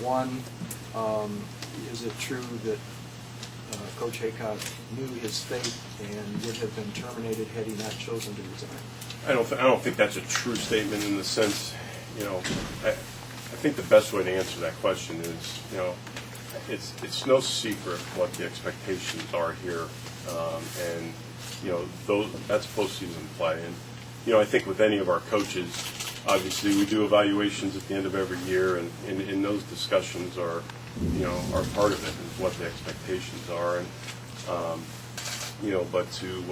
One, is it true that Coach Haycock knew his fate and would have been terminated had he not chosen to resign? I don't think that's a true statement in the sense, I think the best way to answer that question is, it's no secret what the expectations are here, and that's postseason play. And I think with any of our coaches, obviously we do evaluations at the end of every year, and in those discussions are part of it is what the expectations are, and but to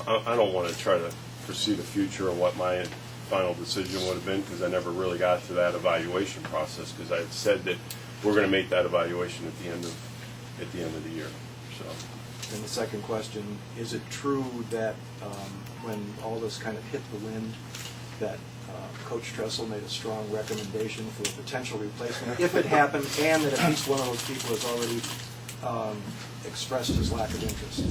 I don't want to try to foresee the future or what my final decision would have been, because I never really got to that evaluation process, because I had said that we're going to make that evaluation at the end of the year. So. And the second question, is it true that when all this kind of hit the wind, that Coach Tressel made a strong recommendation for a potential replacement, if it happened, and that at least one of those people has already expressed his lack of interest?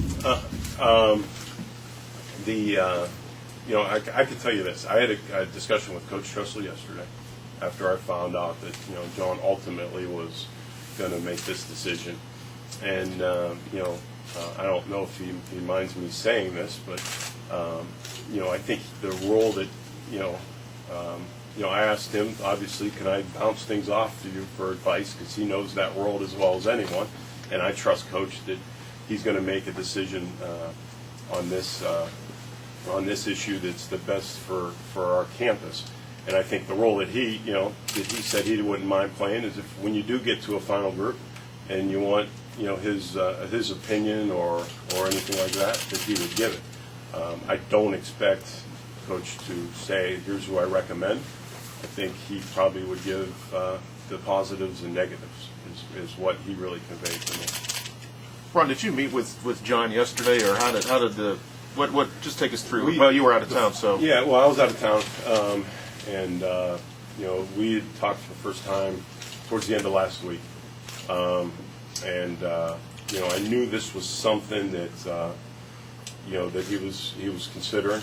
I could tell you this. I had a discussion with Coach Tressel yesterday after I found out that John ultimately was going to make this decision, and I don't know if he minds me saying this, but I think the role that I asked him, obviously, can I bounce things off to you for advice, because he knows that world as well as anyone, and I trust Coach that he's going to make a decision on this issue that's the best for our campus. And I think the role that he said he wouldn't mind playing is if when you do get to a final group and you want his opinion or anything like that he would give it. I don't expect Coach to say, here's who I recommend. I think he probably would give the positives and negatives is what he really conveyed to me. Ron, did you meet with John yesterday, or how did the what just take us through? You were out of town, so yeah. Well, I was out of town, and we had talked for the first time towards the end of last week, and I knew this was something that that he was considering,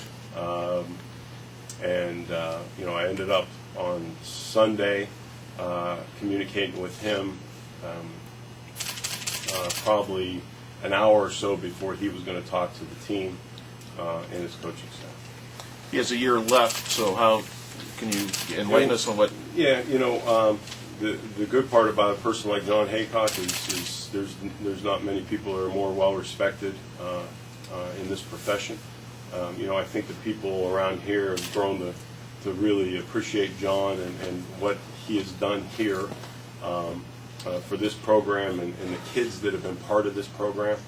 and I ended up on Sunday communicating with him probably an hour or so before he was going to talk to the team and his coaching staff. He has a year left, so how can you enlighten us on what? Yeah, the good part about a person like John Haycock is there's not many people that are more well respected in this profession. I think the people around here have grown to really appreciate John and what he has done here for this program and the kids that have been part of this program.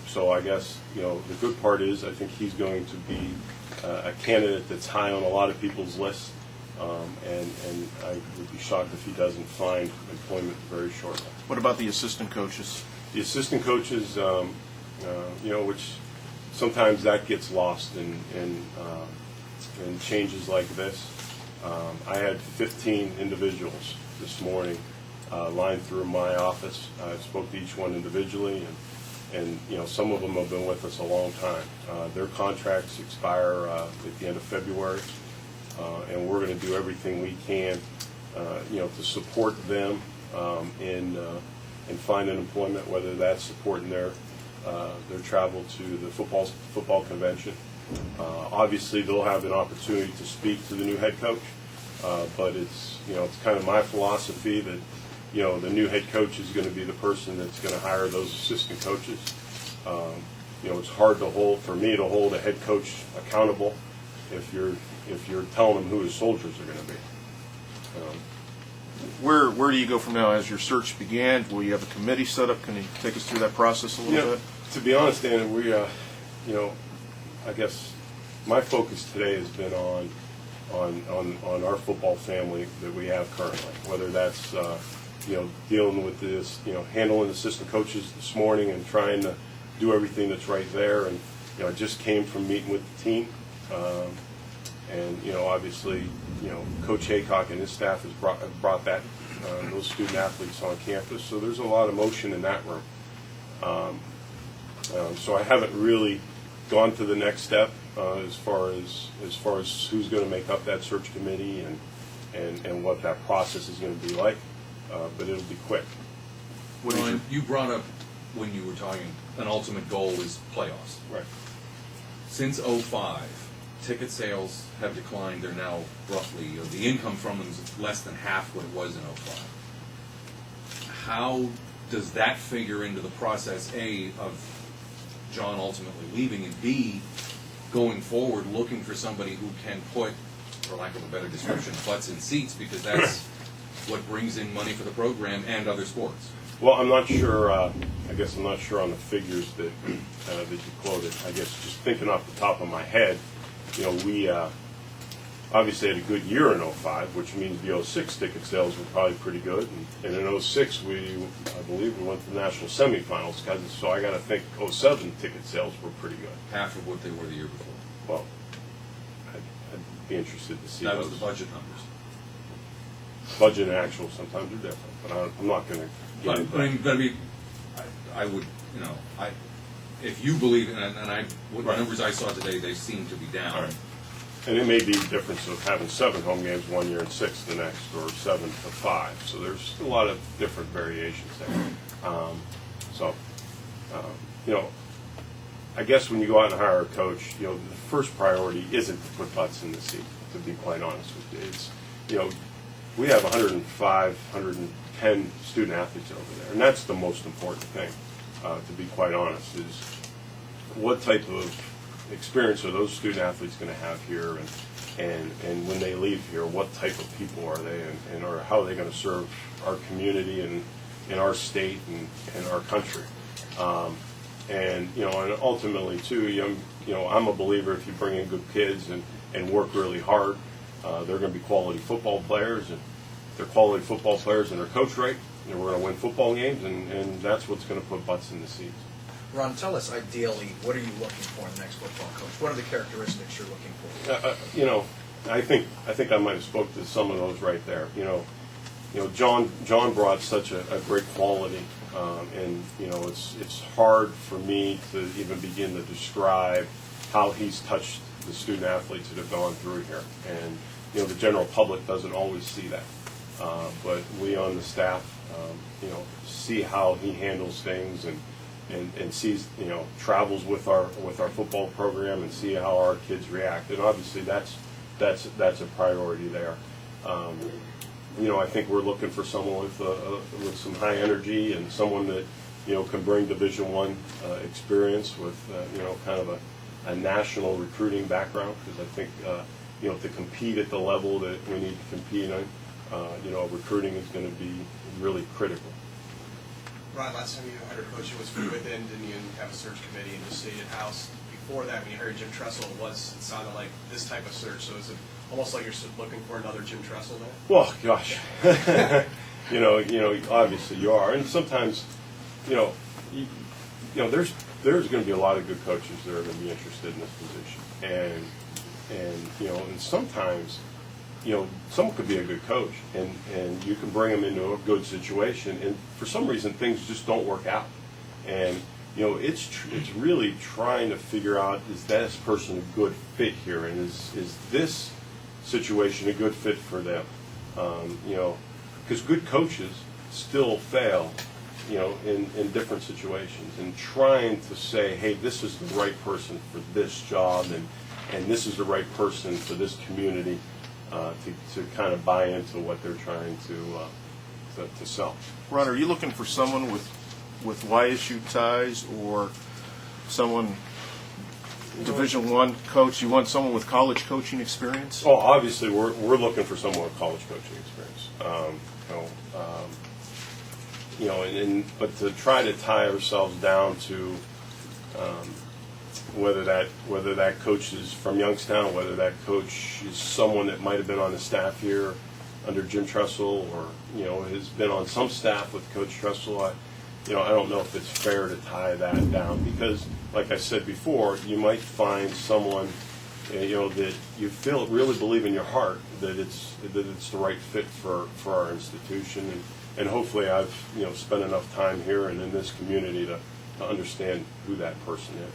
So I guess the good part is I think he's going to be a candidate that's high on a lot of people's lists, and I would be shocked if he doesn't find employment very shortly. What about the assistant coaches? The assistant coaches, which sometimes that gets lost in changes like this. I had 15 individuals this morning lined through my office. I spoke to each one individually, and some of them have been with us a long time. Their contracts expire at the end of February, and we're going to do everything we can, to support them in finding employment, whether that's supporting their travel to the football convention. Obviously, they'll have an opportunity to speak to the new head coach, but it's kind of my philosophy that the new head coach is going to be the person that's going to hire those assistant coaches. It's hard for me to hold a head coach accountable if you're telling them who his soldiers are going to be. Where do you go from now? As your search began, will you have a committee set up? Can you take us through that process a little bit? To be honest, Dan, we I guess my focus today has been on our football family that we have currently, whether that's dealing with this, handling assistant coaches this morning and trying to do everything that's right there. And I just came from meeting with the team, and obviously Coach Haycock and his staff has brought that those student athletes on campus. So there's a lot of motion in that room. So I haven't really gone to the next step as far as who's going to make up that search committee and what that process is going to be like, but it'll be quick. Ron, you brought up when you were talking, an ultimate goal is playoffs. Right. Since '05, ticket sales have declined. They're now roughly, the income from them is less than half what it was in '05. How does that figure into the process, A, of John ultimately leaving, and B, going forward looking for somebody who can put, for lack of a better description, butts in seats, because that's what brings in money for the program and other sports? Well, I'm not sure. I guess I'm not sure on the figures that that you quoted. I guess just thinking off the top of my head, we obviously had a good year in '05, which means the '06 ticket sales were probably pretty good, and in '06 I believe we went to the national semifinals. So I got to think '07 ticket sales were pretty good. Half of what they were the year before. Well, I'd be interested to see That those. was the budget numbers. Budget and actual sometimes are different, but I'm not going to get into that. I would, if you believe, what Right. numbers I saw today, they seem to be down. All right. And it may be the difference of having 7 home games one year and 6 the next, or 7 to 5. So there's a lot of different variations there. I guess when you go out and hire a coach, the first priority isn't to put butts in the seat, to be quite honest with you. It's, we have 105, 110 student athletes over there, and that's the most important thing, to be quite honest, is what type of experience are those student athletes going to have here, and when they leave here, what type of people are they, and or how are they going to serve our community and in our state and our country. And ultimately too, I'm a believer if you bring in good kids and work really hard, they're going to be quality football players, and if they're quality football players and they're coached right, we're going to win football games, and that's what's going to put butts in the seats. Ron, tell us ideally, what are you looking for in the next football coach? What are the characteristics you're looking for? I think I might have spoke to some of those right there. John brought such a great quality, and it's hard for me to even begin to describe how he's touched the student athletes that have gone through here, and the general public doesn't always see that, but we on the staff, see how he handles things and sees, travels with our football program and see how our kids react, and obviously that's a priority there. I think we're looking for someone with some high energy and someone that can bring Division I experience with kind of a national recruiting background, because I think to compete at the level that we need to compete on, recruiting is going to be really critical. Ron, last time you hired a coach, it was from within, didn't you have a search committee and just stated house? Before that, when you hired Jim Tressel, it sounded like this type of search. So is it almost like you're looking for another Jim Tressel there? Well, gosh, obviously you are, and sometimes, there's going to be a lot of good coaches that are going to be interested in this position, and sometimes, someone could be a good coach, and you can bring them into a good situation, and for some reason things just don't work out, and it's really trying to figure out, is this person a good fit here, and is this situation a good fit for them? Because good coaches still fail, in different situations, and trying to say, hey, this is the right person for this job, and this is the right person for this community, to kind of buy into what they're trying to sell. Ron, are you looking for someone with YSU ties, or someone Division I coach? You want someone with college coaching experience? Oh, obviously we're looking for someone with college coaching experience. But to try to tie ourselves down to whether that coach is from Youngstown, whether that coach is someone that might have been on the staff here under Jim Tressel, or has been on some staff with Coach Tressel. I don't know if it's fair to tie that down, because, like I said before, you might find someone that you really believe in your heart that it's the right fit for our institution, and hopefully I've spent enough time here and in this community to understand who that person is.